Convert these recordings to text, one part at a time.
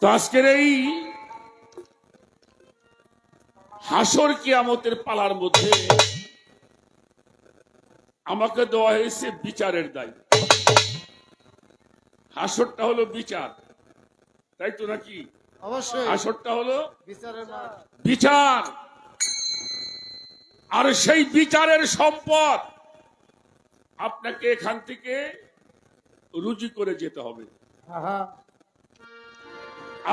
তো আজকের এই হাসর কিয়ামতের পালার মধ্যে আমাকে দেওয়া হয়েছে বিচারের দায়িত্ব। হাসরটা হলো বিচার, তাই তো নাকি? অবশ্যই হাসরটা হলো বিচারের মাঠ। বিচার, আর সেই বিচারের সম্পদ আপনাকে এখান থেকে রুজি করে যেতে হবে। আহা,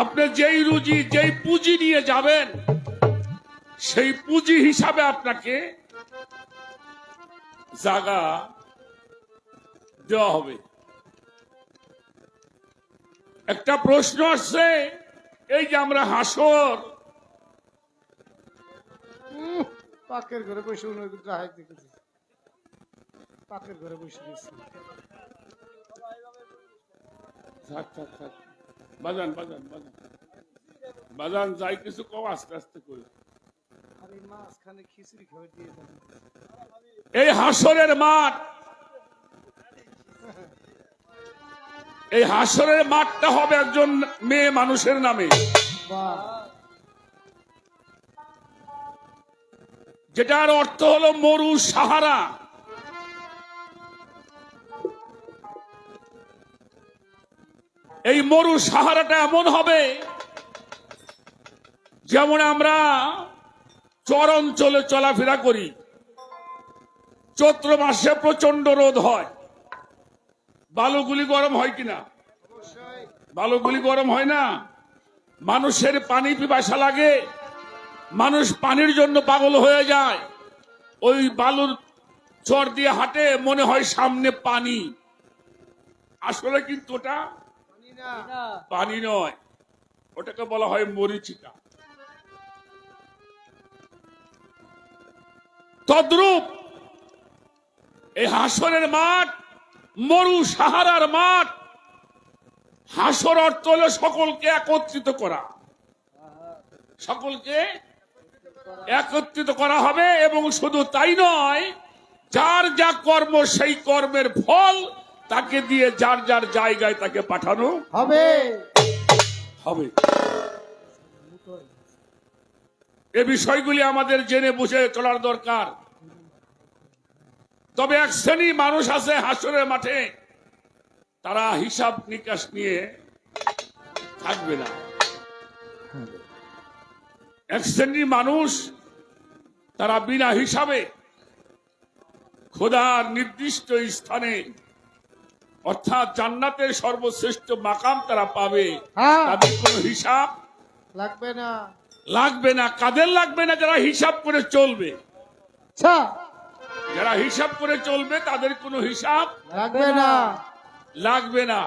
আপনি যেই রুজি যেই পুঁজি নিয়ে যাবেন সেই পুঁজি হিসাবে আপনাকে জায়গা দেওয়া হবে। একটা প্রশ্ন আসছে, এই যে আমরা হাসর পাকের ঘরে বসে গ্রাহক দেখেছি, পাকের ঘরে বসে গেছি। থাক থাক থাক, বাজান বাজান বাজান বাজান, যাই কিছু কম আস্তে আস্তে করি। আর এই মাঝখানে খিচুড়ি খাওয়া দিয়ে যাবে। এই হাসরের মাঠ, এই হাসরের মাঠটা হবে একজন মেয়ে মানুষের নামে, বাহ, যেটার অর্থ হলো মরু সাহারা। এই মরু সাহারাটা এমন হবে যেমন আমরা চর অঞ্চলে চলাফেরা করি, চৈত্র মাসে প্রচন্ড রোদ হয়, বালুগুলি গরম হয় কিনা? অবশ্যই। বালুগুলি গরম হয় না? মানুষের পানি পিপাসা লাগে, মানুষ পানির জন্য পাগল হয়ে যায়, ওই বালুর চর দিয়ে হাঁটে, মনে হয় সামনে পানি, আসলে কিন্তু ওটা পানি না। পানি নয়, ওটাকে বলা হয় মরিচিকা। তদ্রূপ এই হাসরের মাঠ মরু সাহারার মাঠ। হাসর অর্থ হলো সকলকে একত্রিত করা, সকলকে একত্রিত করা হবে, এবং শুধু তাই নয়, যার যা কর্ম সেই কর্মের ফল তাকে দিয়ে যার যার জায়গায় তাকে পাঠানো হবে। হবে। এ বিষয়গুলি আমাদের জেনে বুঝে চলার দরকার। তবে এক শ্রেণী মানুষ আছে হাসরের মাঠে, তারা হিসাব নিকাশ নিয়ে থাকবে না। এক শ্রেণীর মানুষ তারা বিনা হিসাবে খোদার নির্দিষ্ট স্থানে অর্থাৎ জান্নাতের সর্বশ্রেষ্ঠ মাকাম তারা পাবে, হ্যাঁ, তাদের কোনো হিসাব লাগবে না। লাগবে না। কাদের লাগবে না? যারা হিসাব করে চলবে। আচ্ছা, যারা হিসাব করে চলবে তাদের কোনো হিসাব লাগবে না। লাগবে না।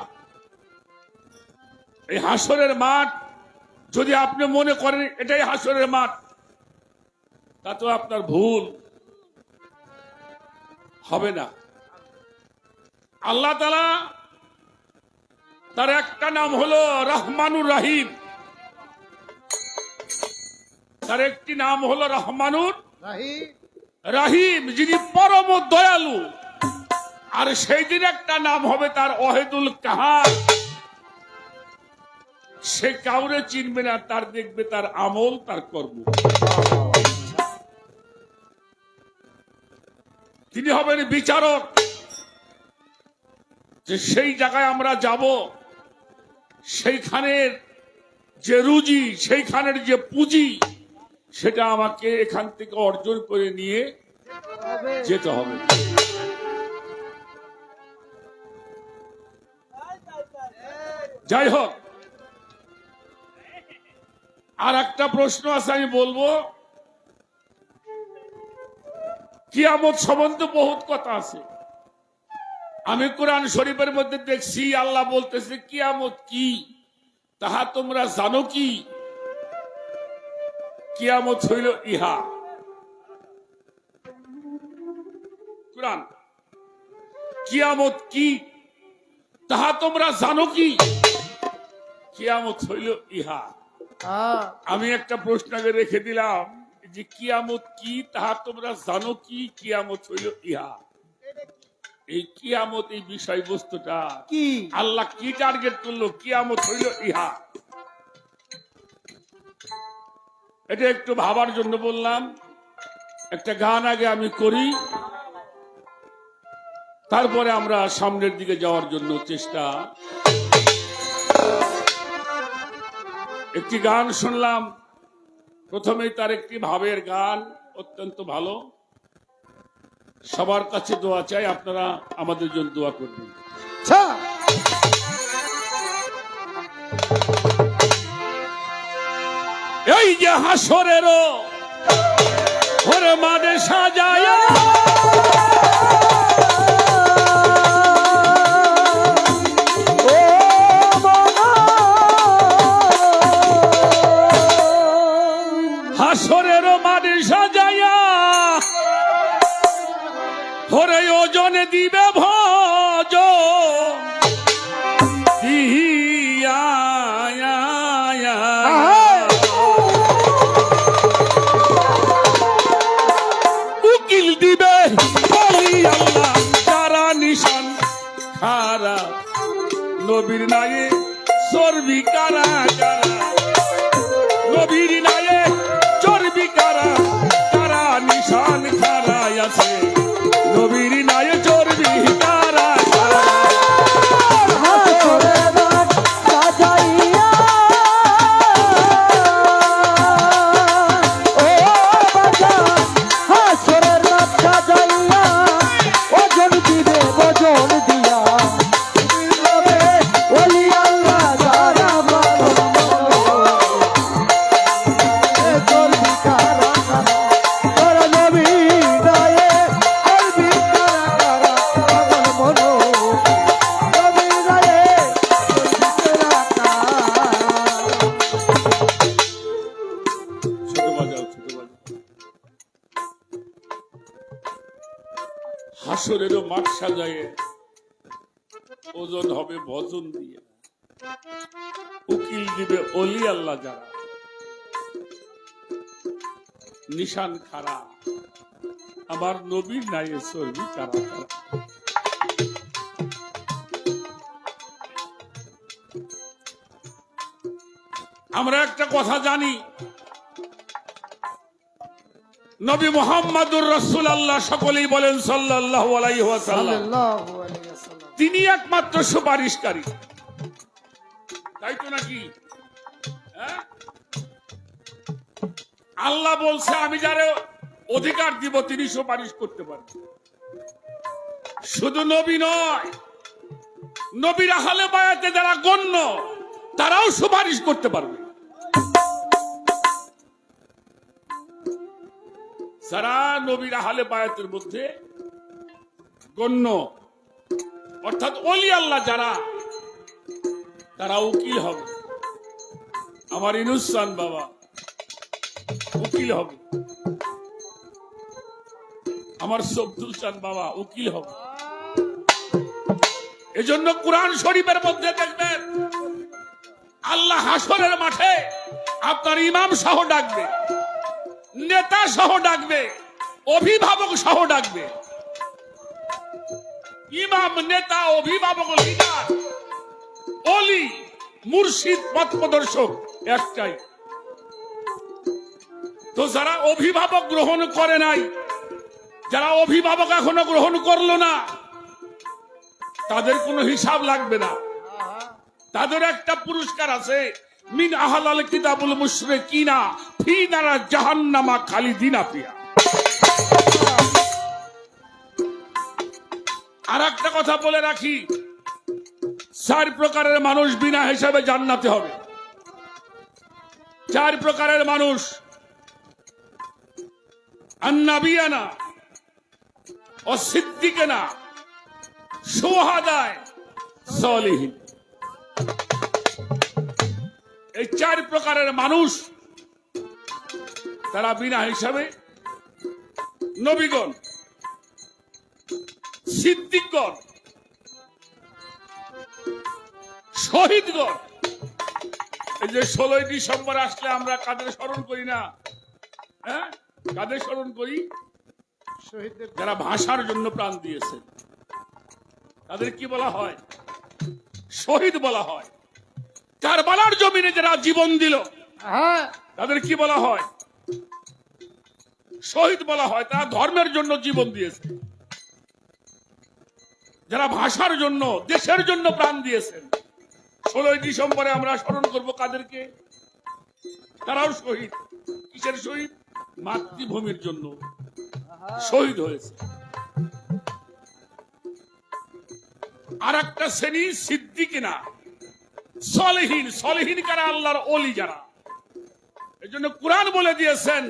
এই হাসরের মাঠ যদি আপনি মনে করেন এটাই হাসরের মাঠ, তা তো আপনার ভুল হবে না। আল্লাহ তাআলা তার একটা নাম হলো রহমানুর রহিম, তার একটি নাম হলো রহমানুর রাহি, রাহিম, যিনি পরম দয়ালু। আর সেই দিন একটা নাম হবে তার ওয়াহিদুল কাহার। সে কাউরে চিনবে না, তার দেখবে তার আমল, তার কর্ম। তিনি হবেন বিচারক। যে সেই জায়গায় আমরা যাব, সেইখানের যে রুজি, সেইখানের যে পুঁজি, সেটা আমাকে এখান থেকে অর্জন করে নিয়ে হবে। যেতে হবে। যাই হোক, আর একটা প্রশ্ন আছে আমি বলবো। কিয়ামত সম্বন্ধে বহুত কথা আছে। আমি কোরআন শরীফের মধ্যে দেখছি আল্লাহ বলতেছে কিয়ামত কি তাহা তোমরা জানো কি? কিয়ামত হইল ইহা। কোরআন, কিয়ামত কি তাহা তোমরা জানো কি? কিয়ামত হইল ইহা। হ্যাঁ, আমি একটা প্রশ্ন আগে রেখে দিলাম যে কিয়ামত কি তাহা তোমরা জানো কি? কিয়ামত হইল ইহা। এই কিয়ামত, এই বিষয়বস্তুটা কি আল্লাহ কি টার্গেট করলো? কিয়ামত হইল ইহা। এটা একটু ভাবার জন্য বললাম। একটা গান আগে আমি করি, তারপরে আমরা সামনের দিকে যাওয়ার জন্য চেষ্টা। একটি গান শুনলাম, প্রথমেই তার একটি ভাবের গান, অত্যন্ত ভালো। সবার কাছে দোয়া চাই, আপনারা আমাদের জন্য দোয়া করবেন। আচ্ছা এই যে হাসরেরও ঘরে মাঠে সাজায়, হাসরেরও মাঠে সাজায়া হরে ওজনে দিবে ভজ দিয়া উকিল দিবে বলি আল্লাহ যারা নিশান খারা, নবীর নায়ে চর্বি কারা কারা, নবীর নায়ে চর্বি কারা কারা, নিশান খারা আছে নবীর নায়ে চর্বি কারা কারা। হাসরেরও মাঠ সাজায়ে ওজন হবে ভজন দিয়ে, উকিল দিবে অলি আল্লাহ যারা, নিশান খারা আমার নবীর নায়ে চর্বি কারা কারা। আমরা একটা কথা জানি, নবী মুহাম্মদুর রাসূলুল্লাহ সকলেই বলেন সাল্লাল্লাহু আলাইহি ওয়াসাল্লাম, তিনি একমাত্র সুপারিশকারী, তাই তো নাকি? হ্যাঁ, আল্লাহ বলছে আমি যারে অধিকার দিব তিনি সুপারিশ করতে পারেন। শুধু নবী নয়, নবীর আহলে বায়াতে যারা গণ্য তারাও সুপারিশ করতে পারবে। যারা নবীর আহলে বায়াতের মধ্যে গণ্য, অর্থাৎ ওলি আল্লাহ যারা, তারা উকিল হবে। আমার ইনুসান বাবা উকিল হবে, আমার সবদুল চান বাবা উকিল হবে। এজন্য কুরআন শরীফের মধ্যে দেখবেন আল্লাহ হাসরের মাঠে আপনার ইমাম সহ ডাকবে, নেতা সহ ডাকবে, অভিভাবক সহ ডাকবে। ইমাম, নেতা, অভিভাবক, লিডার, ওলি, মুর্শিদ, পথ প্রদর্শক একটাই। তো যারা অভিভাবক গ্রহণ করে নাই, যারা অভিভাবক এখনো গ্রহণ করলো না, তাদের কোনো হিসাব লাগবে না। তাদের একটা পুরস্কার আছে, মিন আহলাল কিতাবুল মুশরিকিনা ফি নারা জাহান্নামা খালিদিনা ফিহা। আর একটা কথা বলে রাখি, 4 প্রকারের মানুষ বিনা হিসাবে জান্নাতে হবে। 4 প্রকারের মানুষ, আন্নাবিয়ানা ও সিদ্দিকানা শুহাদায়ে সালিহিন। এই 4 প্রকারের মানুষ তারা বিনা হিসাবে, নবীগণ, সিদ্দিকগণ, শহীদগণ। এই যে 16ই ডিসেম্বর আসলে আমরা কাদের স্মরণ করি না? হ্যাঁ, কাদের স্মরণ করি? শহীদদের, যারা ভাষার জন্য প্রাণ দিয়েছে। তাদের কি বলা হয়? শহীদ বলা হয়। কারবালার জমিনে যারা জীবন দিল হ্যাঁ, তাদের কি বলা হয়? শহীদ বলা হয়, তারা ধর্মের জন্য জীবন দিয়েছে। যারা ভাষার জন্য, দেশের জন্য প্রাণ দিয়েছেন। 16ই ডিসেম্বরে আমরা স্মরণ করব কাদেরকে? তারাও শহীদ। কিসের শহীদ? মাতৃভূমির জন্য শহীদ হয়েছে। আর একটা শ্রেণী সিদ্দিকিনা, সলেহীন। সলেহীন কারা? আল্লাহর ওলি যারা। এই জন্য কোরআন বলে দিয়েছেন,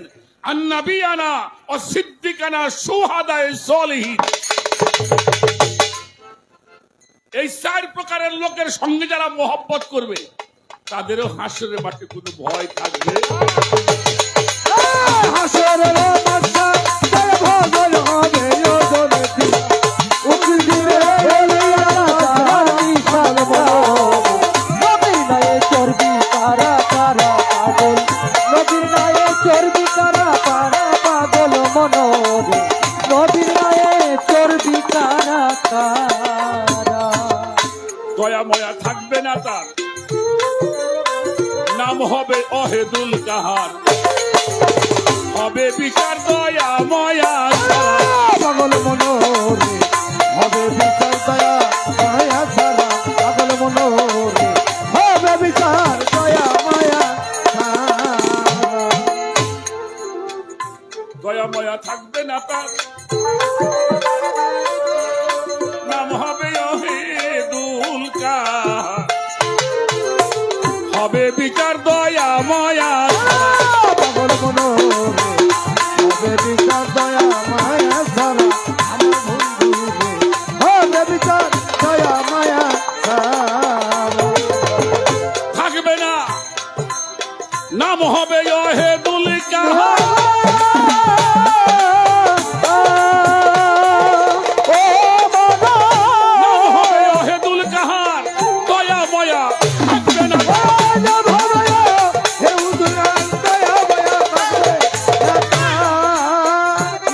আন্নাবিয়ানা ও সিদ্দিকানা শুহাদায়ে সলেহীন। এই 4 প্রকারের লোকের সঙ্গে যারা মোহব্বত করবে, তাদেরও হাসরের মাঠে কোনো ভয় থাকবে। হাসরের মাঠে জয় ভজন হবে ওজনেতি, উকিল দিবে তার বিশাল মনোবল। নবীর নায়ে চর্বি কারা কারা পাগল, নবীর নায়ে চর্বি কারা কারা পাগল মনোবল, নবীর নায়ে চর্বি কারা কারা। দয়া ময়া থাকবে না তার, নাম হবে অহেদুল কাহার। হবে বিচার দয়া ময়া ছাড়া, পাগল মনোরে হবে বিচার দয়া মায়া ছাড়া, পাগল মনোরে হবে বিচার দয়া মায়া ছাড়া। দয়া ময়া থাকবে না তার, নাম হবে অহেদুল কাহার। হবে বিচার দয়া ময়া ছাড়া, পাগল মনোরে হবে বিচার দয়া মায়া ছাড়া, আমার বন্ধু হবে বিচার দয়া মায়া ছাড়া। থাকবে না, নাম হবে অহেদুল কাহার। নাম হবে অহেদুল কাহার, দয়া ময়া থাকবে না।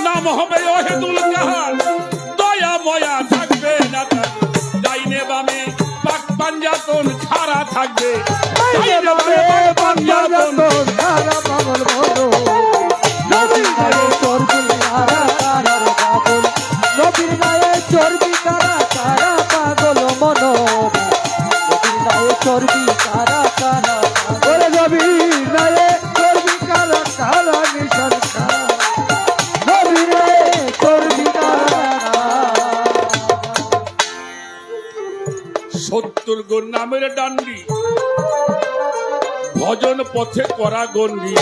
নাম হবে অহেদুল কাহার, দয়া ময়া থাকবে না তার। ডাইনে বামে পাক পাঞ্জাতন খাড়া থাকবে, ডাইনে বামে পাক পাঞ্জাতন। চর্বি কারা কারা ওরে নবী নায়ে চর্বি কারা কারা নিশান কারা, নবী নায়ে চর্বি কারা। 70 গুণ নামের ডান্ডি, ভজন পথে করা গন্ডি।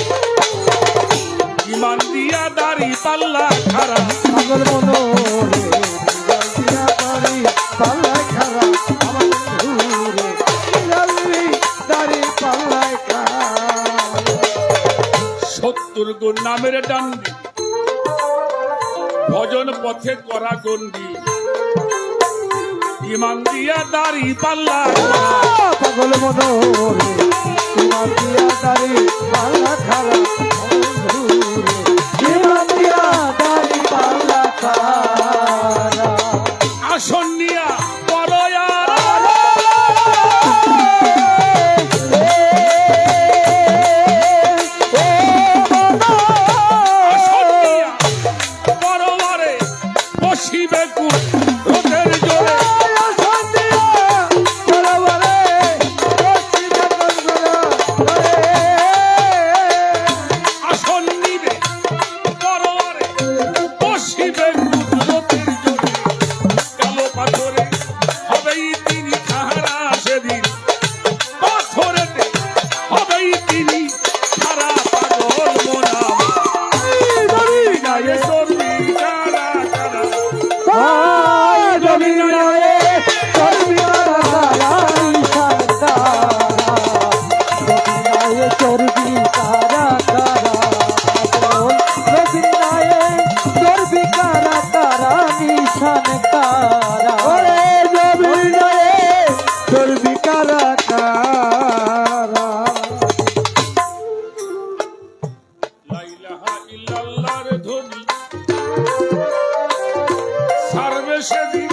ইমান দিয়া দাড়ি পাল্লা খারা, পাগল মনোরে দিগাল দিয়া পারি পাল্লায় খারা, আমার বন্ধুরে দিগাল দাড়ি পাল্লায় খারা। 70 গুণ নামের ডান্ডি, ভজন পথে করা গন্ডি। ইমান দিয়া দাড়ি পাল্লা খারা, পাগল মনোরে তোমার দিয়া দাড়ি পাল্লা খারা, তোমার দিয়া দাড়ি পাল্লা খারা। আসন নিয়া বড় আসন নিয়া বড়বারে বসিবে কুল রোদের জোরে। আসন নিবে বড়বারে বসিবে কুল রোদের জোরে। কালো পাথরে হবেই তিনি খাহারা, সেদিন পাথরেতে হবেই তিনি খারা। পাগল মোনা গায়ে চর্বি কারা কারা, চর্বি কারা কারা চর্বি কারা কারা নিশান কারা, চর্বি কারা কারা। লা ইলাহা ইল্লাল্লাহর ধ্বনি সারবে সেদিন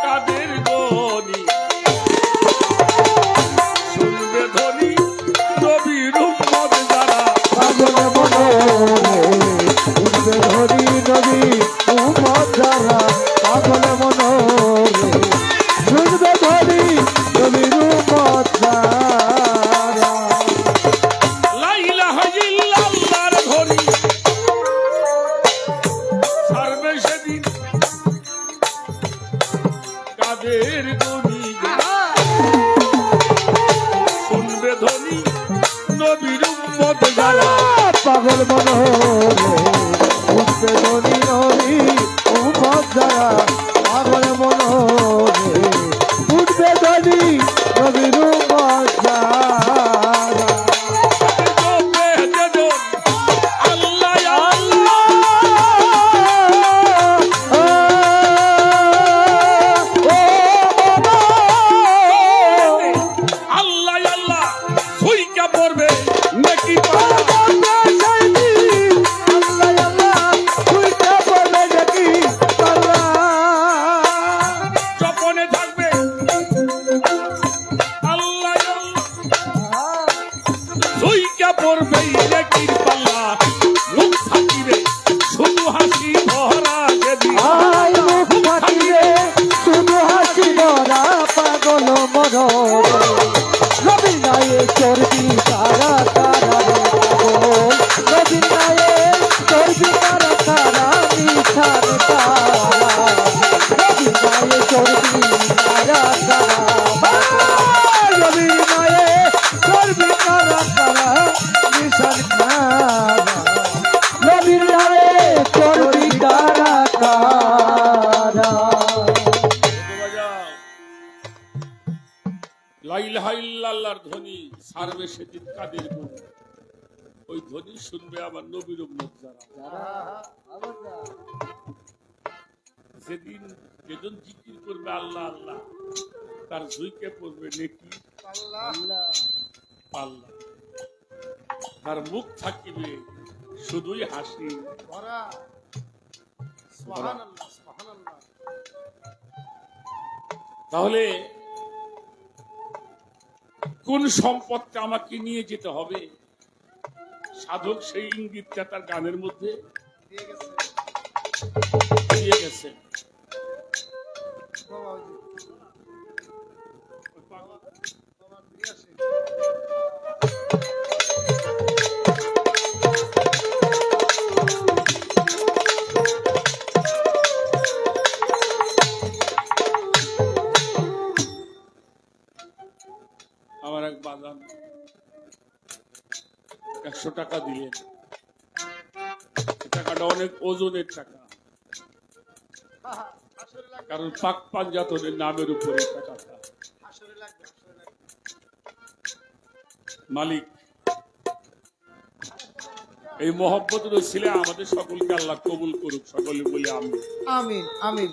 কাদের গনি। শুনবে ধ্বনি নবীর উম্মত যারা, পাগল পাগল মনোরে উঠবে ধনী নবী উম্মত যারা পাগল মনোরে উঠবে ধনী নবীর উম্মত যারা চর্বি তারা তারা নবীন নায়ে চর্বি তারা তারা মিঠার তারা নবীন নায়ে চর্বি তারা তারা নবীন নায়ে চর্বি তারা তারা মিঠার তারা নবীন নায়ে চর্বি তারা তারা লা ইলাহা ইল্লাল্লাহর ধ্বনি সারবে সেদিন কাদের গুণ ওই ধ্বনি শুনবে আমার নবীর উম্মত যারা যেদিন যেজন জিকির করবে আল্লাহ আল্লাহ তার ঝুঁকে পড়বে নেকি আল্লাহ তার মুখ থাকিবে শুধুই হাসি তাহলে কোন সম্পদটা আমাকে নিয়ে যেতে হবে সাধক সেই ইঙ্গিতটা তার গানের মধ্যে দিয়ে গেছে আমার এক বাগান 100 টাকা দিলেন টাকাটা অনেক ওজনের টাকা কারণ পাক পাঞ্জাতনের নামের উপরে টাকাটা মালিক এই মহব্বতের ছিলে আমাদের সকলকে আল্লাহ কবুল করুক সকলে বলে আমি আমিন আমিন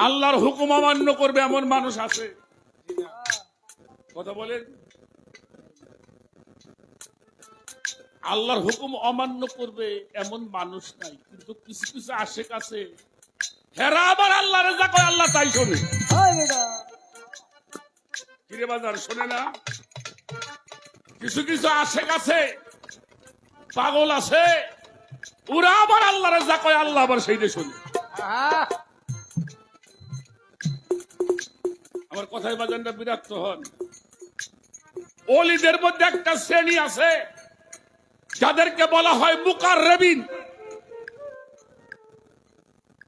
আল্লাহর হুকুম অমান্য করবে এমন মানুষ আছে কথা বলেন আল্লাহর হুকুম অমান্য করবে এমন মানুষ নাই কিন্তু কিছু কিছু আশেক আছে হেরা আবার আল্লাহরে যা কয় আল্লাহ তাই শোনে কিরে বাজার শোনে না কিছু কিছু আশেক আছে পাগল আছে ওরা আবার আল্লাহরে যা কয় আল্লাহ আবার সেইটা শোনে আমার কথায় বাজানটা বিরক্ত হন ওলিদের মধ্যে একটা শ্রেণী আছে যাদেরকে বলা হয় মুকাররেবিন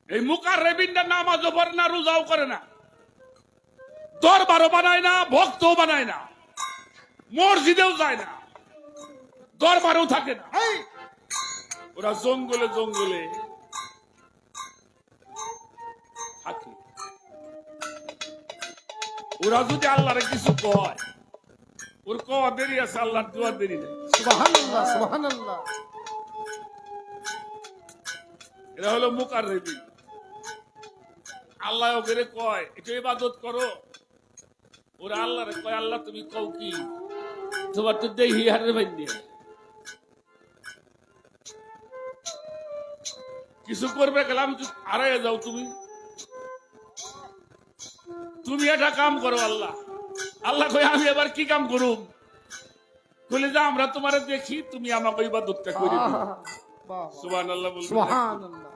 এই মুকাররেবিনটা নামাজও পড়ে না রোজাও করে না দরবারও বানায় না ভক্তও বানায় না মসজিদেও যায় না দরবারেও থাকে না ওরা জঙ্গলে জঙ্গলে থাকে ওরা যদি আল্লাহরে কিছু কয় ওর কওয়া দেরি আছে আল্লাহর দোয়া দেরি নেই সুবহানাল্লাহ সুবহানাল্লাহ এরা হলো মুকাররেবিন আল্লাহ ওকে কয় এটা ইবাদত করো ওরা আল্লাহরে কয় আল্লাহ তুমি কও কি তোমার তো দেহি হারে বাইন্দে কিছু করবে গেলাম হারাইয়া যাও তুমি তুমি এটা কাম করো আল্লাহ আল্লাহ কই আমি এবার কি কাম করুম বলে যে আমরা তোমারে দেখি তুমি আমাকে ইবাদতটা করে দিও সুবহানাল্লাহ বলবেন সুবহানাল্লাহ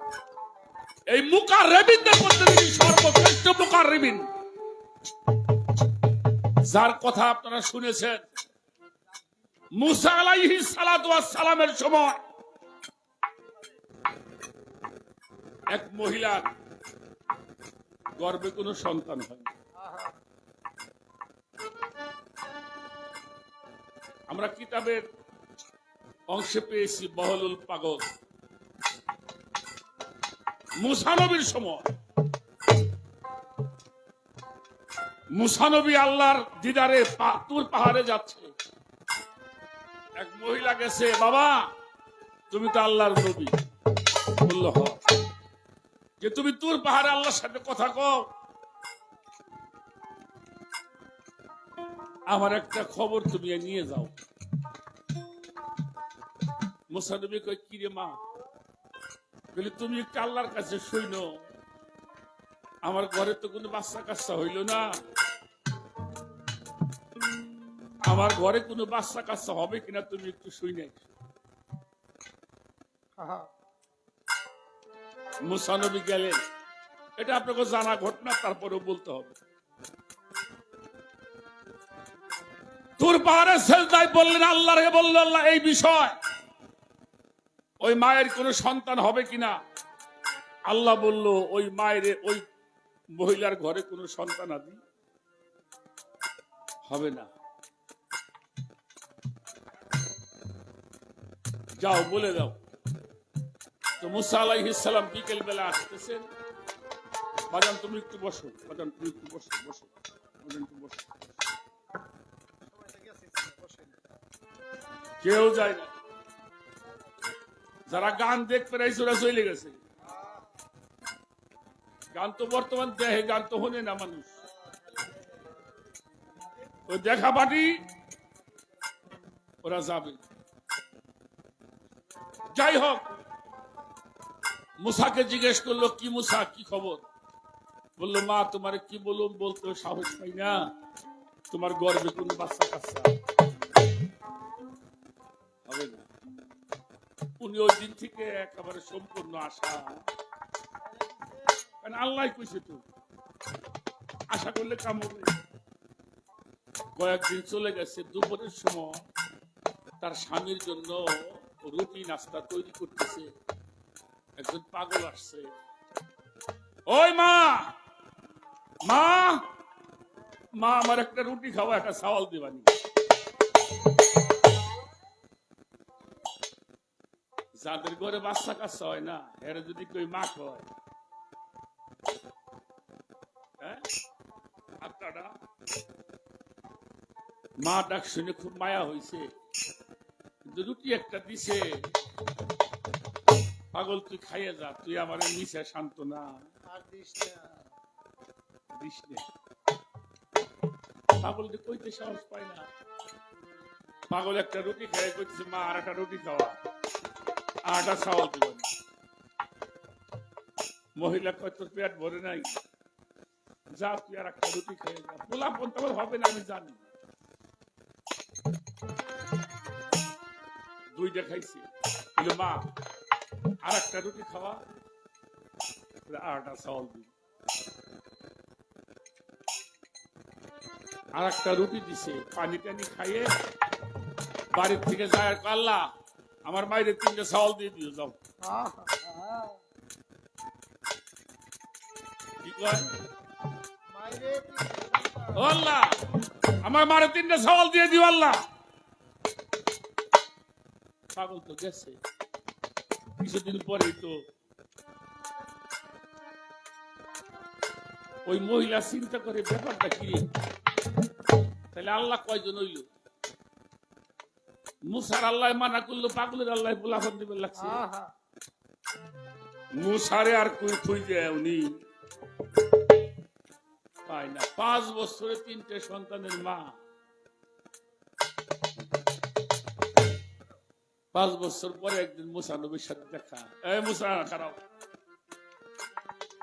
এই মুকাররেবিনদের মধ্যে তিনি সর্বশ্রেষ্ঠ মুকাররেবিন যার কথা আপনারা শুনেছেন মুসা আলাইহিস সালাতু ওয়াস সালামের সময় এক মহিলার গর্ভে কোনো সন্তান হয় আমরা কিতাবের অংশে পেয়েছি বহলুল পাগল। মুসা নবীর সময় মুসা নবী আল্লাহর দিদারে তুর পাহাড়ে যাচ্ছে, এক মহিলা গেছে, বাবা তুমি তো আল্লাহর নবী। বলল হ, যে তুমি তুর পাহাড়ে আল্লাহর সাথে কথা কও, আমার একটা খবর তুমি নিয়ে যাও। মুসা নবী কয় কি রে মা? বলে তুমি একটু আল্লাহর কাছে শুইনো, আমার ঘরে তো কোনো বাচ্চা কাচ্চা হইল না, আমার ঘরে কোনো বাচ্চা কাচ্চা হবে কিনা তুমি একটু শুই নাই। আহা, মুসা নবী গেলেন, এটা আপনাকে জানা ঘটনা, তারপরেও বলতে হবে। তুর পাহাড়ে সেজদায় বললেন আল্লাহ রে, বলল আল্লাহ এই বিষয়, ওই মায়ের কোন সন্তান হবে কিনা। আল্লাহ বলল ওই মায়ের, ওই মহিলার ঘরে কোন সন্তান আদি হবে না, যাও বলে দাও। তো মুসা আলাইহিস সালাম বিকেল বেলা আসতেছেন, বাজান তুমি একটু বসো, বাজান তুমি একটু বসো, বসো বাজান একটু বসো। কেউ যায় না, যারা গান দেখতে রাইছে ওরা চলে গেছে। গান তো বর্তমান দেহে, গান তো হনে না মানুষ, ওই দেখা পাটি ওরা যাবে। যাই হোক, মুসাকে জিজ্ঞেস করলো কি মুসা কি খবর? বললো মা তোমার কি বলুম, বলতে সাহস পাই না, তোমার গর্বে কোন বাচ্চা কাচ্চা হবে না। উনি ওই দিন থেকে একেবারে সম্পূর্ণ আশা, কারণ আল্লাহ কইছে তো আশা করলে কাম হবে। কয়েকদিন চলে গেছে, দুপুরের সময় তার স্বামীর জন্য রুটি নাস্তা তৈরি করতেছে, একজন পাগল আসছে, ওই মা মা মা আমার একটা রুটি খাওয়া, একটা চাওয়াল দিবানি। যাদের ঘরে বাচ্চা কাচ্চা হয় না, এরা যদি কেউ মা হয়, আপনারা মা ডাক শুনে খুব মায়া হয়েছে, কিন্তু রুটি একটা দিছে, পাগল তুই খাইয়ে যা, তুই আমার নিচে শান্ত না আর দিস না। দিস নে। পাগল কইতে সাহস পায় না, পাগল একটা রুটি খাইয়ে কইতেছে মা আর একটা রুটি খাওয়া, আটা চাওয়াল দিবেন। মহিলা কয় তোর পেট ভরে নাই, যা তুই আর একটা রুটি খেয়ে যা, পোলা পন্থা হবে না আমি জানি। দুইটা খাইছি, মা আর একটা রুটি খাওয়া, আটা চাওয়াল দিই, আর একটা রুটি দিছে, পানি টানি খাইয়ে বাড়ির থেকে যায়, আল্লাহ আমার মায়ের 3টা চাওয়াল দিয়ে দিও যাও। আহা, কি কয়? মাইরে ও আল্লাহ আমার মারে 3টা চাওয়াল দিয়ে দিও আল্লাহ। পাগল তো গেছে, কিছুদিন পরেই তো ওই মহিলা চিন্তা করে ব্যাপারটা কি, তাহলে আল্লাহ কয়জন হইল? মুসার আল্লাহ মানা করলো, পাগলের আল্লাহ পোলাফন দিবে লাগছে। আহা, মুসারে আর কই খুঁজে উনি পায় না। 5 বছরে 3টে সন্তানের মা, 5 বছর পরে একদিন মুসা নবীর সাথে দেখা। এই মুসা খারাপ,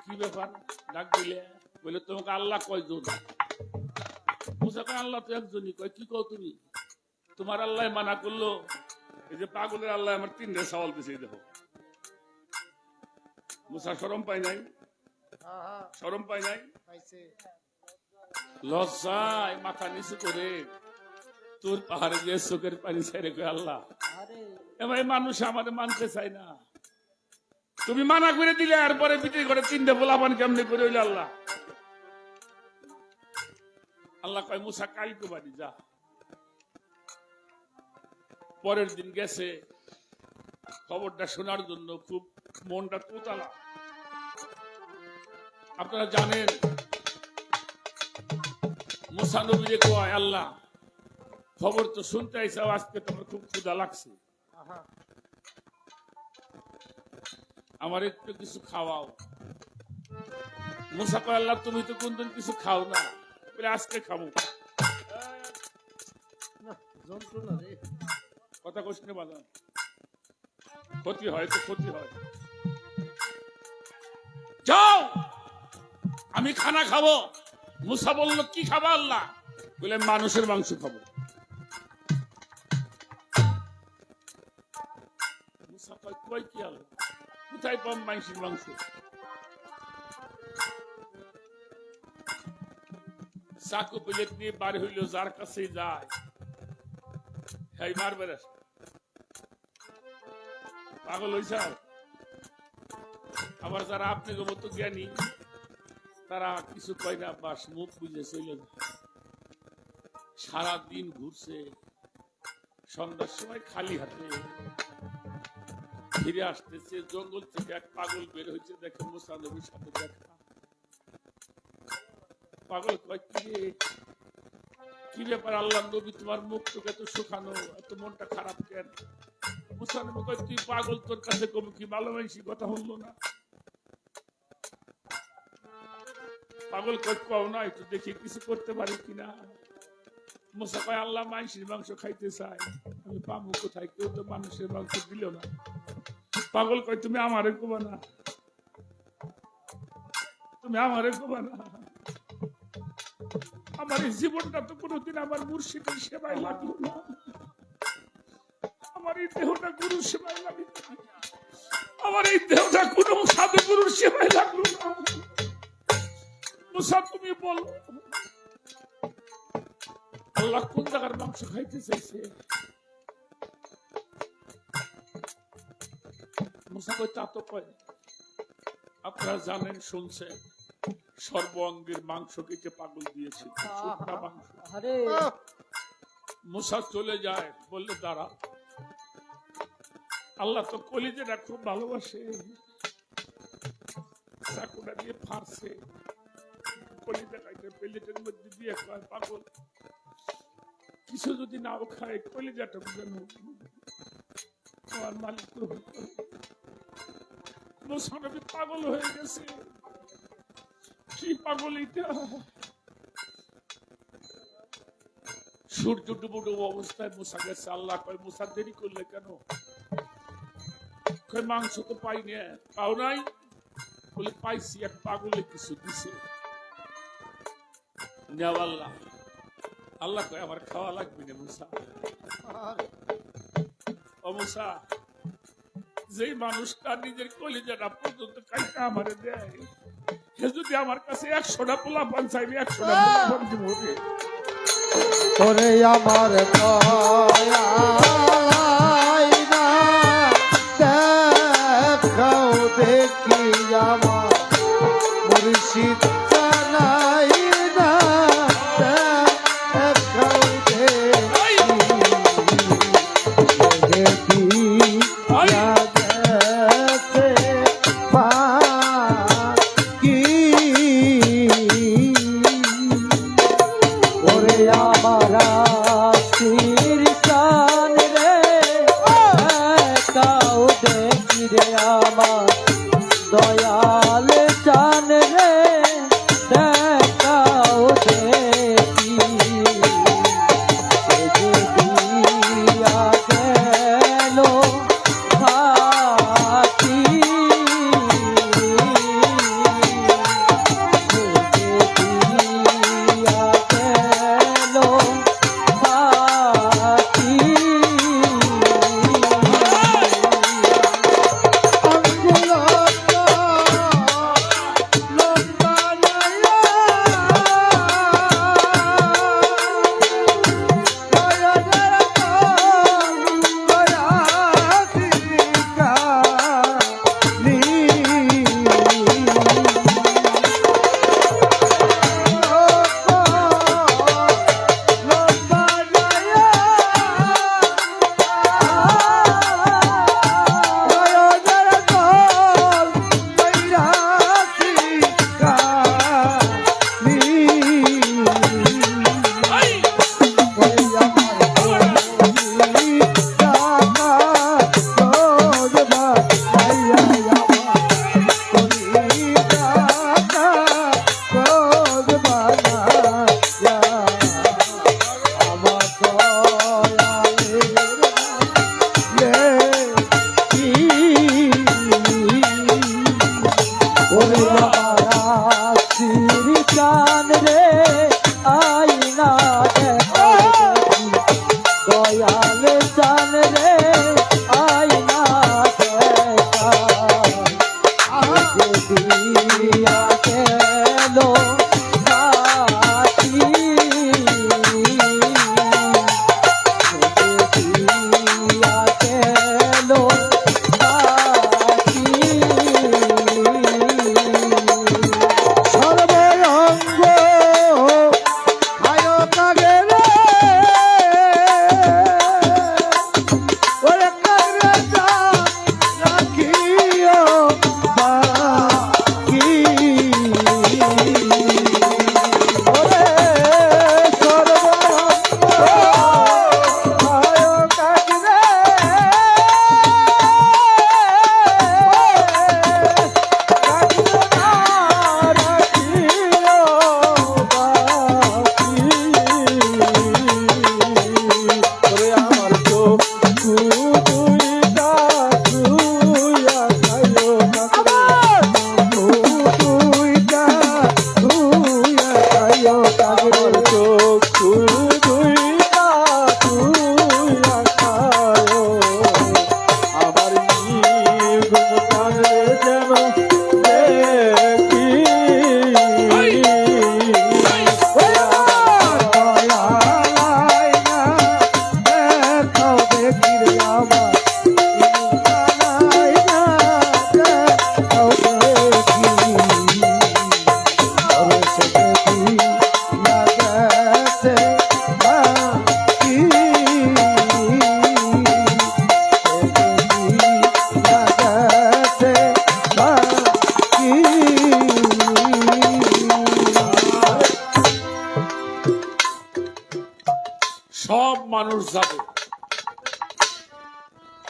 কি ব্যাপার ডাক দিলে? বলে তোমাকে আল্লাহ কয়জন? মুসা কয় আল্লাহ তো একজনই। কয় কি কও তুমি? তোমার আল্লাহ মানা করলো, এই যে পাগলের আল্লাহ আমার 3টে চাওয়াল দিছে, দেখো। মুসা শরম পায় নাই? আহা, শরম পায় নাই? পাইছে। লজ্জায় মাথা নিচু করে তোর পাহাড়ে গিয়ে চোখের পানি ছেড়ে কয় আল্লাহ এবার মানুষ আমাদের মানতে চায় না, তুমি মানা করে দিলে, এরপরে বিক্রি করে 3টে পোলাপান কেমনি করে হইল আল্লাহ? আল্লাহ কয় মুসা কালকে বাড়ি যা। পরের দিন গেছে, খবরটা শোনার জন্য খুব মনটা তোতালা। আপনারা জানেন মুসা নবীরে কয় আল্লাহ খবর তো শুনতে আইসাও, আজকে তোমার খুব ক্ষুধা লাগছে, আহা, আমার একটু কিছু খাওয়াও। মুসা কয় আল্লাহ তুমি তো কোনদিন কিছু খাও না, বলে আজকে খাবো। না, যন্ত্রণা রে। কথা কোশনে বাজান, ক্ষতি হয় তো ক্ষতি হয়। যাও আমি খানা খাবো। মুসা বলল কি খাবা আল্লাহ? বলে মানুষের মাংস খাবো। মুসা কয় কই কি আল্লাহ, কোথায় পাম মানুষের মাংস? চাকু প্লেট নিয়ে বার হইল, যার কাছে যায় হ্যাঁ মারবে। পাগল হইছ? আবার যারা আপনাকে মতো জ্ঞানী তারা কিছু কয় না, বাস মুখ বুঝে চলে যায়। সারাদিন ঘুরছে, সন্ধ্যার সময় খালি হাতে ফিরে আসতেছে। জঙ্গল থেকে এক পাগল বের হয়েছে, দেখে মুসা নবীর সাথে দেখা। পাগল কয় কি ব্যাপার আল্লাহ নবী, তোমার মুখ তো এত শুকানো, এত মনটা খারাপ কেন? মুসা নবী কয় তুই পাগল, তোর কাছে কবি কি ভালো মানুষই কথা হলো না? পাগল কয় কও না, একটু দেখি কিছু করতে পারি কিনা। মুসা কয় আল্লাহ মানুষের মাংস খাইতে চাই, আমি পাবো কোথায়? কেউ তো মানুষের মাংস দিল না। পাগল কয় তুমি আমারে কবা না, তুমি আমারে কবা না। আমার এই জীবনটা তো কোনোদিন আমার মুর্শিদের সেবায় লাগলো না, আমার এই দেহটা গুরুর সেবায় লাগলো না, আমার এই দেহটা কোনো সাধু গুরুর সেবায় লাগলো না। মুসা তুমি বলো আল্লাহ কোন জায়গার মাংস খাইতে চাইছে? মুসা কয় তা তো কয়, আপনারা জানেন শুনছেন সর্ব অঙ্গের মাংস কেটে পাগল দিয়েছিল, সবটা মাংস। মুসা চলে যায়, বললে দাঁড়া, আল্লাহ তো কলিজাটা খুব ভালোবাসে, চাকুটা দিয়ে ফাঁসছে, কলিজাটাকে প্লেটের মধ্যে দিয়ে খায়। পাগল কিছু যদি নাও খায় কলিজাটা যেন আমার মালিক গ্রহণ করে। মুসা নবী পাগল হয়ে গেছে। কি পাগল এটা? সূর্য ডুবো ডুবো অবস্থায় মুসা গেছে। আল্লাহ কয় মুসা দেরি করলে কেন? কয় মাংস তো পাই না। পাও নাই? বলে পাইছি, এক পাগলে কিছু দিছে। আল্লাহ আল্লাহ কয় আমার খাওয়া লাগবে না মুসা। ও মুসা, যে মানুষটা নিজের কলিজাটা পর্যন্ত কাইটা আমারে দেয়, সে যদি আমার কাছে 100টা পোলা পান চাইবে, 100টা পোলা পান দিব রে। ওরে আমার দয়াই না দেখাও দেখি আমার মুর্শিদ জানাই না দেখাও দেখি লাগছে পাখি। ওরে আমার আশির চান রে কাউ দেখি রে আমার দয়াল চান রে দেখাও দেখি। দিয়া গেল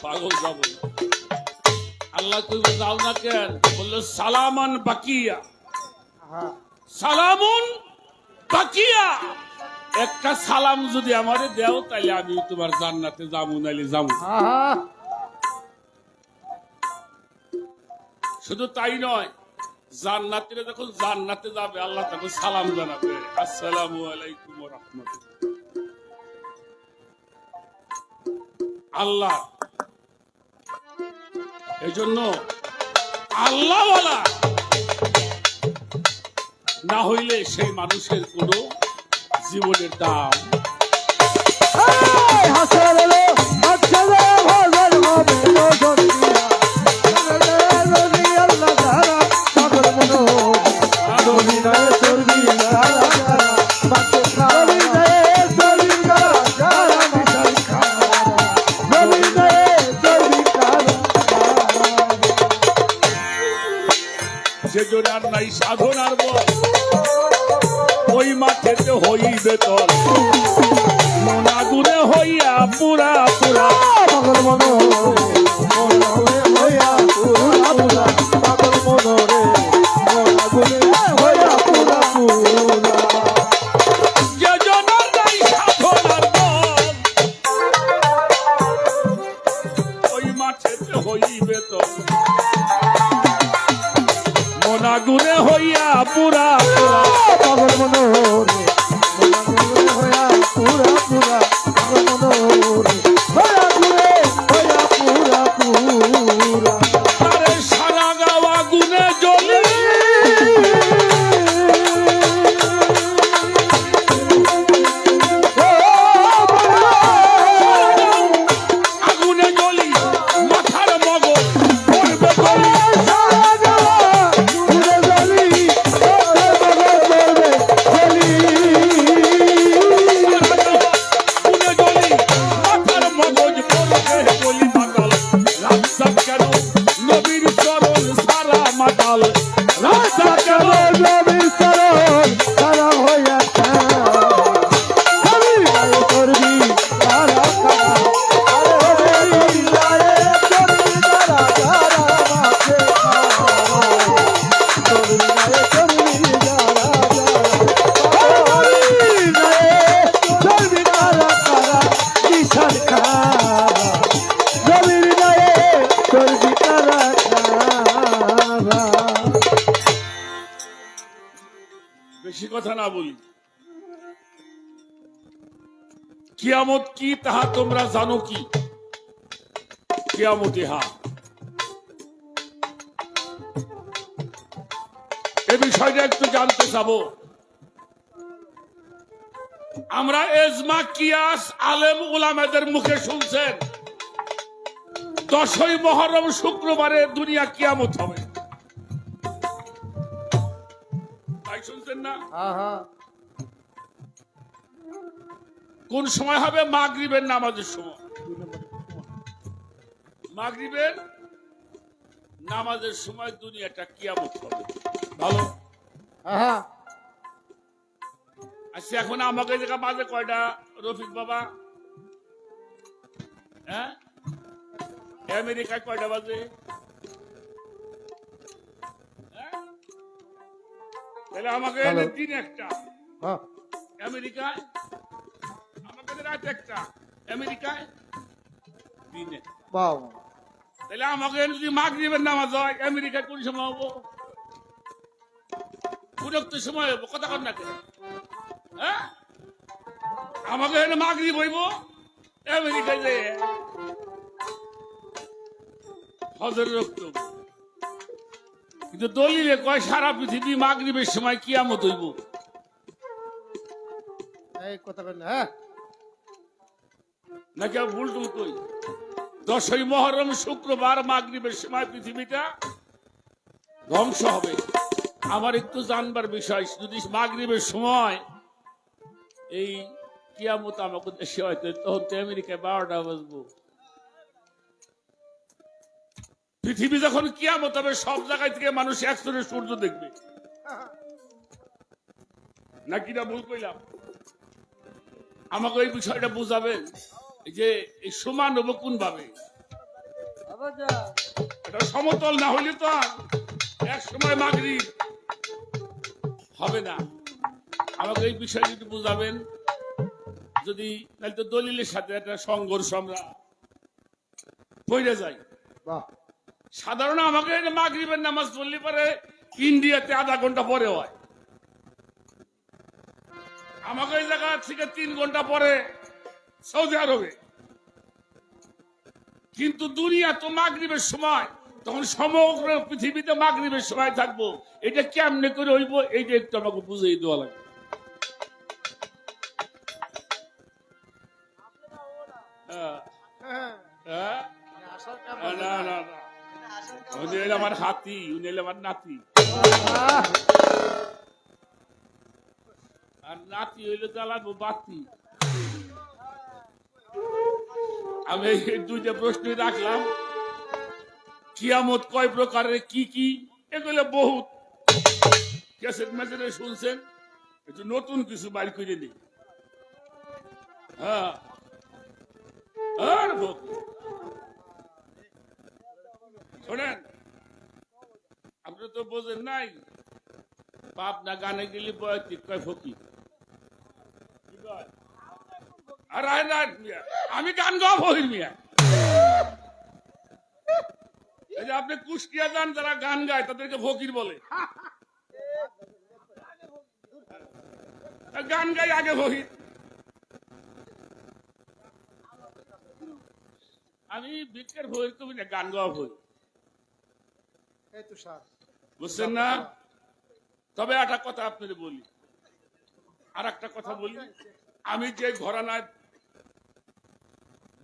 পাগল যাব না। আল্লাহ তুমি যাও না কেন? বললো সালামান বাকিয়া, হ্যাঁ সালামুন বাকিয়া। একটা সালাম যদি আমারে দেও তাহলে আমি তোমার জান্নাতে যাবো, নাইলে যাবো। হ্যাঁ শুধু তাই নয়, জান্নাতীরা যখন জান্নাতে যাবে আল্লাহ তাকে সালাম জানাবে, আসসালামু আলাইকুম ওয়া রাহমাতুল্লাহ। আল্লাহ এই জন্য আল্লাহওয়ালা না হইলে সেই মানুষের কোন জীবনের দাম। হাসরে বাদশাহ ভজন হবে রোজনিয়া রোজনি আল্লাহ তাআলা সকল মনো রোজনিয়া চর্বি তারা বাদশাহ রোজনিয়া চর্বি তারা মিশাই খানা রোজনিয়া চর্বি তারা যে জোনার নাই সাধনার বল, ওই মাঠেতে হইবে তল, মনা দূরে হইয়া পুরা পুরা। পাগল মনো মনো হইয়া পুরা পুরা পাগল মনো রে মনা গুলে হইয়া পুরা পুরা যে জোনার নাই সাধনার বল, ওই মাঠেতে হইবে তল, মনা দূরে হইয়া পুরা পুরা। পাগল মনো রে মনা গুলে হইয়া পুরা পুরা পাগল মনো রে হইয়া গুলে হইয়া পুরা পুরা তারে সারা গাওয়া গুনে জ্বলি, আগুনে জ্বলি, মাথার মগজ পড়বে গলি। আগুনে জ্বলি, মাথার মগজ পড়বে গলি মাতাল। রাস্তা কেন নবীর চরণ সারা মাতাল, রাস্তা কেন বেশি কথা না বলি। কিয়ামত কি তাহা তোমরা জানো কি? কিয়ামত ইহা, এ বিষয়টা একটু জানতে চাবো। আমরা এজমা কিয়াস আলেম উলামাদের মুখে শুনছেন 10ই মুহররম শুক্রবারে দুনিয়া কিয়ামত হবে, তাই শুনছেন না? হ্যাঁ হ্যাঁ কোন সময় হবে? মাগরিবের নামাজের সময়। মাগরিবের নামাজের সময় দুনিয়াটা কিয়ামত হবে। ভালো। হ্যাঁ আচ্ছা, এখন আমাকে জায়গা বাজে কয়টা রফিক বাবা? হ্যাঁ, আমেরিকায় কয়টা বাজে? হ্যাঁ? তাহলে আমাকে Hello. দিন একটা, হ্যাঁ আমেরিকায় আমাকে রাত একটা, আমেরিকায় দিন একটা। বাবা তাহলে আমাকে যদি মাগরিবের নামাজ হয়, আমেরিকায় কোন সময় হবো? উপযুক্ত সময় হবো, কথা কর না কেন? হ্যাঁ, আমাকে এখানে মাগরিব হইব, আমেরিকায় যে হজর রক্ত। কিন্তু দলিলে কয় সারা পৃথিবী মাগরিবের সময় কিয়ামত হইব। এই কথা বললে হ্যাঁ নাকি আর ভুল টুল কই? 10ই মুহররম শুক্রবার মাগরিবের সময় পৃথিবীটা ধ্বংস হবে। আমার একটু জানবার বিষয়, যদি মাগরিবের সময় এই কিয়ামত আমাকে দেশে হয়তো, তখন তো আমেরিকায় 12টা বাজবো। পৃথিবী যখন কিয়ামত হবে, সব জায়গায় থেকে মানুষ একসঙ্গে সূর্য দেখবে। নাকি না ভুল কইলাম? আমাকে এই বিষয়টা বুঝাবেন যে এই সমান হবো কোন ভাবে? এটা সমতল না হইলে তো আর এক সময় মাগরিব হবে না। আমাকে এই বিষয় যদি বুঝাবেন, যদি তাহলে তো দলিলের সাথে একটা সংঘর্ষ আমরা পড়ে যাই। বাহ, সাধারণ আমাকে মাগরিবের নামাজ পড়লে পরে ইন্ডিয়াতে আধা ঘন্টা পরে হয়, আমাকে এই জায়গা থেকে 3 ঘন্টা পরে সৌদি আরবে। কিন্তু দুনিয়া তো মাগরিবের সময়, তখন সমগ্র পৃথিবীতে মাগরিবের সময় থাকবো। এটা কেমনে করে হইব, এইটা একটু আমাকে বুঝিয়ে দেওয়া লাগবে। হ্যাঁ, হ্যাঁ? আসার না না না, উনি হইলে আমার হাতি, উনি হইলে আমার নাতি, আর নাতি হইলে জ্বালাবো বাতি। আমি এই 2টা প্রশ্নই রাখলাম। কিয়ামত কয় প্রকারের, কি কি, এগুলো বহুত ক্যাসেট ম্যাসেটে শুনছেন, একটু নতুন কিছু বাইর করে দিই। হ্যাঁ, আর শোনেন, আপনারা তো বোঝেন নাই, পাপ না গানে গেলে বয়তিক কয় ফকির। আর আমি গান গাওয়া ফকির মিয়া। এই যে আপনি কুষ্টিয়া যান, যারা গান গায় তাদেরকে ফকির বলে। গান গাই আগে ফকির। আমি ভিক্ষের ভয়ের কবি না, গান গাওয়া ভয়, এই তো স্যার, বুঝছেন না? তবে একটা কথা আপনাদের বলি, আর একটা কথা বলি। আমি যে ঘরানায়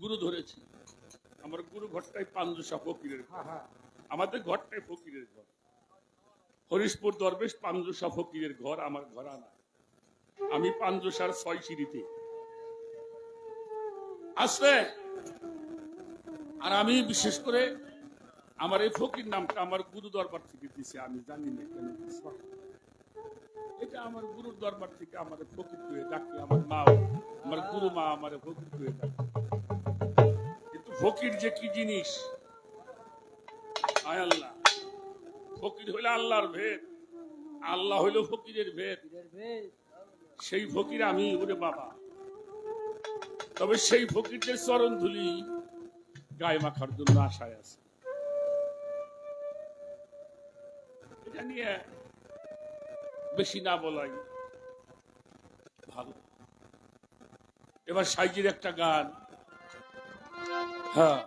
গুরু ধরেছি, আমার গুরু ঘরটাই পাঞ্জুসা ফকিরের ঘর। হ্যাঁ হ্যাঁ, আমাদের ঘরটাই ফকিরের ঘর। হরিশপুর দরবেশ পাঞ্জুসা ফকিরের ঘর আমার ঘরানা। আমি পাঞ্জুসার 6 সিঁড়িতে আসতে। আর আমি বিশেষ করে আমার এই ফকির নামটা আমার গুরু দরবার থেকে দিছে, আমি জানি না কেন দিছে। এটা আমার গুরুর দরবার থেকে আমার ফকির করে ডাকে, আমার মা, আমার গুরু মা আমার ফকির করে ডাকে। কিন্তু ফকির যে কি জিনিস, আয় আল্লাহ, ফকির হইলে আল্লাহর ভেদ, আল্লাহ হইল ফকিরের ভেদ। সেই ফকির আমি, ওরে বাবা। তবে সেই ফকিরদের চরণ ধুলি গায়ে মাখার জন্য আশায় আছে। এটা নিয়ে বেশি না বলাই ভালো। এবার সাইজির একটা গান। হ্যাঁ,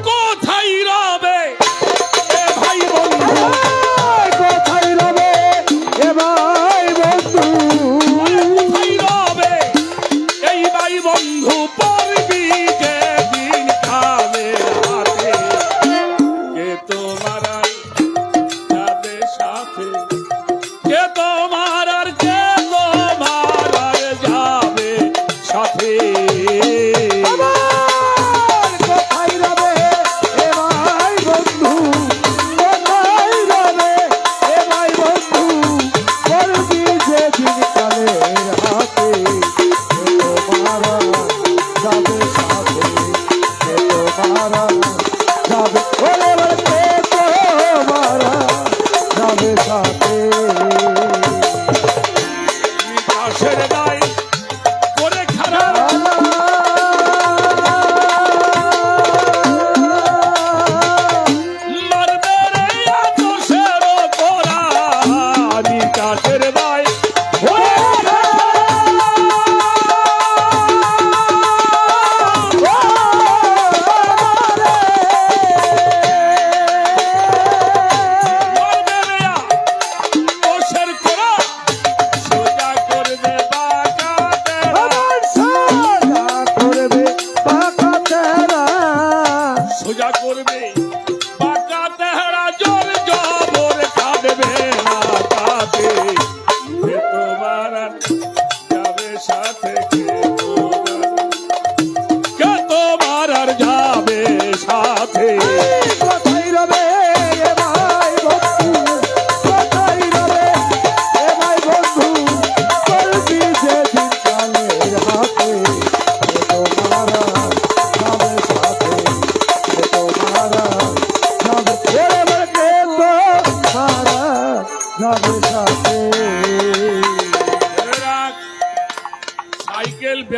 কোথায় রবে এ ভাই বন্ধু, কোথায় রবে এ ভাই বন্ধু, কোথায় রবে এই ভাই বন্ধু, পড়বি যে দিন খাবে হাতে, কে তোমার আর যাবে সাথে, কে তোমার আর যাবে সাথে। কোথায় রবে এ ভাই বন্ধু, কোথায় রবে এ ভাই বন্ধু, করবি যে দিন কালের হাতে, তোমার যাবে সাথে, তোমার যাবে, ওরে তোমার যাবে সাথে। বিকাশের দায় করে খারাপ মারবে রে আতশের পোড়া, বিকাশের দায় মারবে রে আতশের পোড়া, সোজা করবে বাঁকাতে করবে পাকা তেরা, সোজা করবে বাঁকা তেহরা, জোর জবর কাঁদবে না তাতে,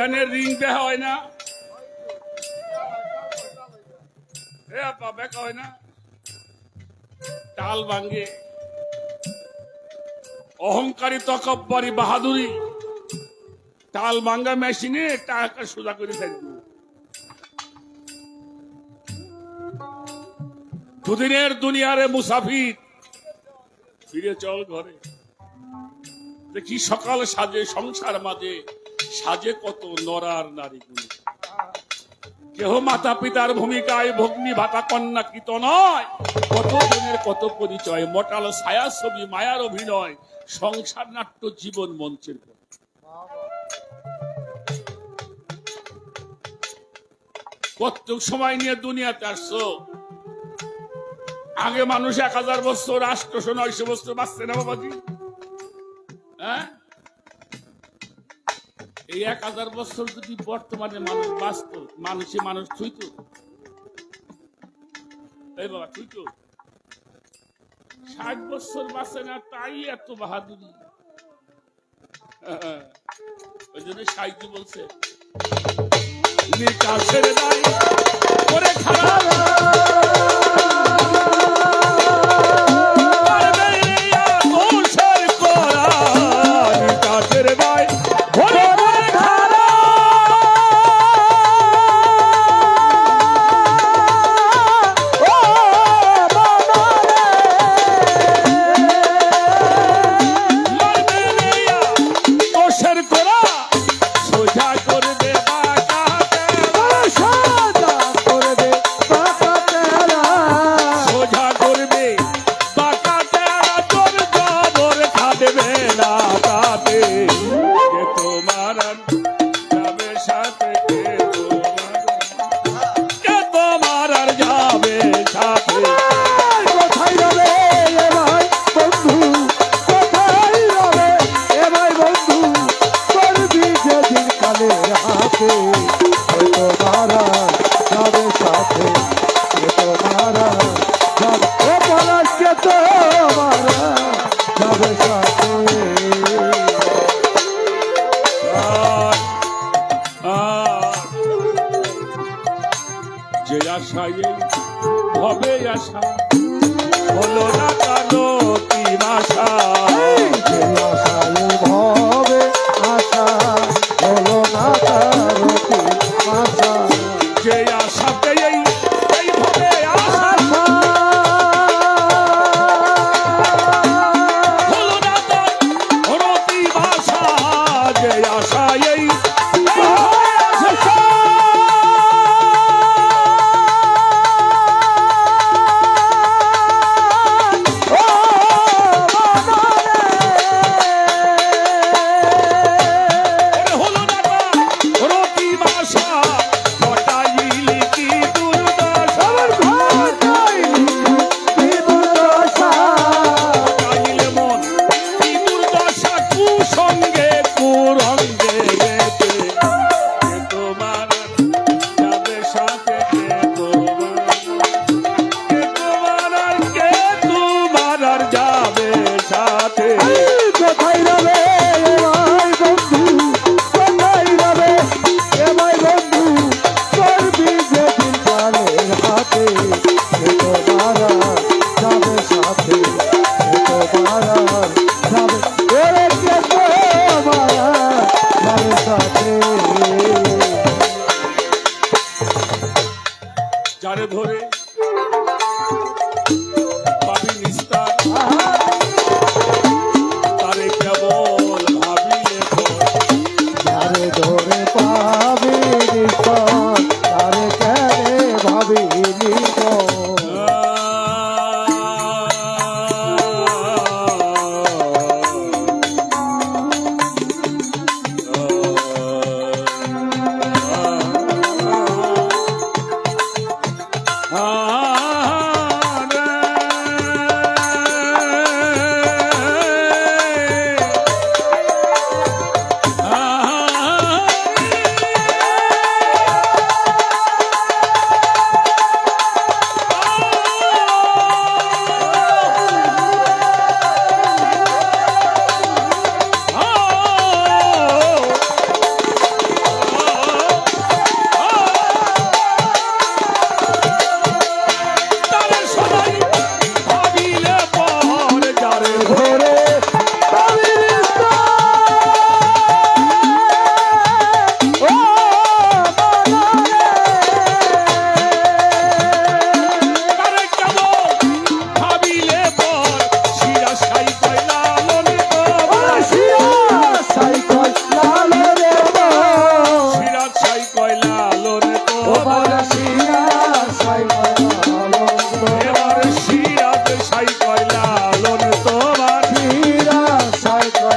বিহানের রিং দেখা হয় না, এ আপা বেকা হয় না, টাল ভাঙ্গে, অহংকারী তকব্বরি বাহাদুরি, টাল ভাঙ্গা মেশিনে টাকা সোজা করে থাকবে। দুদিনের দুনিয়ারে মুসাফির, ফিরে চল ঘরে। দেখি সকাল সাজে সংসার মাঝে, সাজে কত নরার নারীগুলো। কেহ মাতা পিতার ভূমিকায় ভগ্নী ভাতা কন্যা কৃত নয়, কত দিনের কত পরিচয়, মটাল ছায়া ছবি মায়ার অভিনয়, সংসার নাট্য জীবন মঞ্চের পর। কত সময় নিয়ে দুনিয়াতে আসছো। আগে মানুষ 1000 বছর 800-900 বছর বাঁচছে না বাবাজি? হ্যাঁ, এই 1000 বছর যদি বর্তমানে মানুষ বাঁচত, মানুষ থুইত, এই বাবা থুইত। 60 বছর বাঁচে না, তাই এত বাহাদুরি। ওই জন্য সাহিত্য বলছে নিকাশের দায় করে খারাপ যে আশায় হবে আশা হলো না কালো কি ভাষা, যে আশায় ভবে আশা হলো না কারো কি আশা, যে আশাতে এই হবে আশা হলো না কারো কি ভাষা, যে আশায়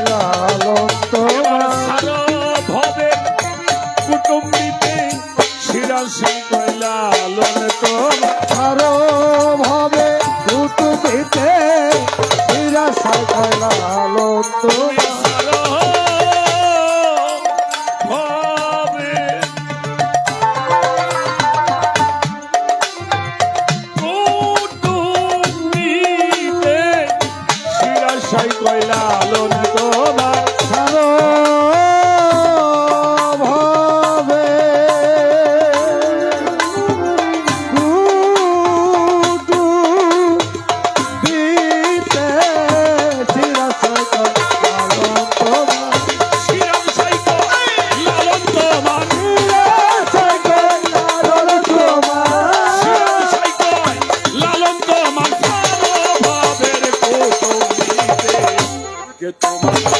লালন এবার তোমার সারো ভবে কুটুম্বিতে সিরাজ সাই লালন তোমার আরো ভাবে কুটুমিতে নিরাশায় লালন তুমি তোমার সারো ভবে কুটুম্বিতে সিরাজ সাই লালন তোমার সারো ভাবে কুটুমিতে নিরাশায় লালন তোমার সিরাজ সাই লালন তোমার লালন তোমার লালন তোমার ভাবের কুটুম্বিতে কে তোমার